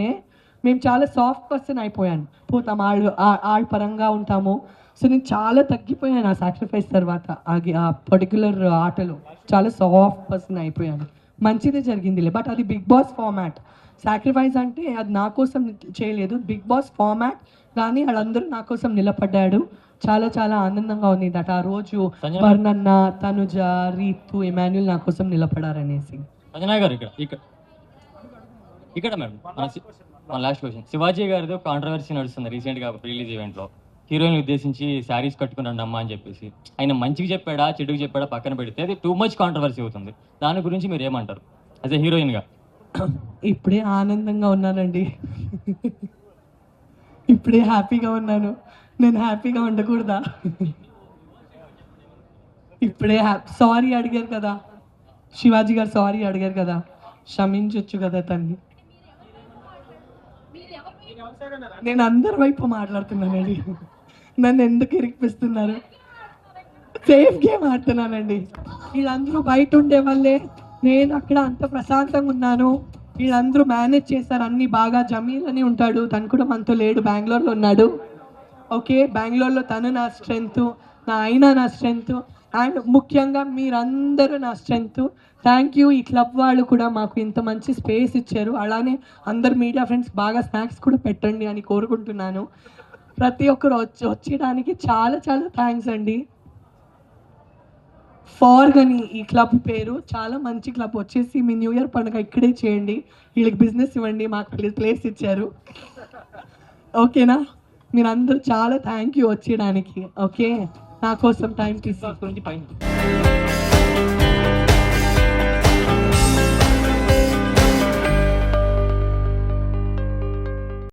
B: మేము చాలా సాఫ్ట్ పర్సన్ పోతాం, ఆళ్ళ పరంగా ఉంటాము. సో నేను చాలా తగ్గిపోయాను ఆ సాక్రిఫైస్ తర్వాత. ఆ పర్టికులర్ ఆటలో చాలా సాఫ్ట్ పర్సన్ అయిపోయాను. మంచిదే జరిగిందిలే, బట్ అది బిగ్ బాస్ ఫార్మాట్. సాక్రిఫైస్ అంటే అది నా కోసం చేయలేదు, బిగ్ బాస్ ఫార్మాట్. కానీ వాళ్ళందరూ నా కోసం నిలబడ్డాడు. చాలా చాలా ఆనందంగా ఉంది దట్ ఆ రోజు వర్ణన్న, తనుజ, రీతు, ఎమాన్యుల్ నా కోసం నిలబడారనేసి.
K: సంజయ్ గారు ఇక్కడ మేడం మన లాస్ట్ క్వశ్చన్, శివాజీ గారితో కాంట్రవర్సీ నడుస్తుంది రీసెంట్గా రిలీజ్ ఈవెంట్లో. హీరోయిన్ ఉద్దేశించి శారీస్ కట్టుకుని రండి అమ్మా అని చెప్పేసి ఆయన మంచిగా చెప్పాడా చెడుకు చెప్పాడా పక్కన పెడితే అది టూ మచ్ కాంట్రవర్సీ అవుతుంది. దాని గురించి మీరు ఏమంటారు యాజ్ ఎ హీరోయిన్గా?
B: ఇప్పుడే ఆనందంగా ఉన్నానండి, ఇప్పుడే హ్యాపీగా ఉన్నాను. నేను హ్యాపీగా ఉండకూడదా? ఇప్పుడే సారీ అడిగారు కదా శివాజీ గారు, సారీ అడిగారు కదా, క్షమించొచ్చు కదా తన్ని. నేను అందరి వైపు మాట్లాడుతున్నానండి. నన్ను ఎందుకు ఇరికిపిస్తున్నారు? Safe game ఆడుతున్నానండి. వీళ్ళందరూ బయట ఉండే వాళ్ళే, నేను అక్కడ అంత ప్రశాంతంగా ఉన్నాను. వీళ్ళందరూ మేనేజ్ చేశారు అన్నీ బాగా. జమీల్ అని ఉంటాడు, తను కూడా మనతో లేడు, బెంగళూరులో ఉన్నాడు. ఓకే, బెంగళూరులో తను నా స్ట్రెంగ్త్, నా అయినా నా స్ట్రెంగ్త్, అండ్ ముఖ్యంగా మీరందరూ నా స్ట్రెంగ్త్. Thank you. ఈ క్లబ్ వాళ్ళు కూడా మాకు ఇంత మంచి స్పేస్ ఇచ్చారు. అలానే అందరు మీడియా ఫ్రెండ్స్ బాగా స్నాక్స్ కూడా పెట్టండి అని కోరుకుంటున్నాను. ప్రతి ఒక్కరు వచ్చేయడానికి చాలా చాలా థ్యాంక్స్ అండి. ఫార్గని ఈ క్లబ్ పేరు, చాలా మంచి క్లబ్. వచ్చేసి మీ న్యూ ఇయర్ పండుగ ఇక్కడే చేయండి. వీళ్ళకి బిజినెస్ ఇవ్వండి, మాకు ప్లేస్ ఇచ్చారు. ఓకేనా? మీరందరూ చాలా థ్యాంక్ యూ వచ్చేయడానికి. ఓకే, నా కోసం టైం తీసుకుని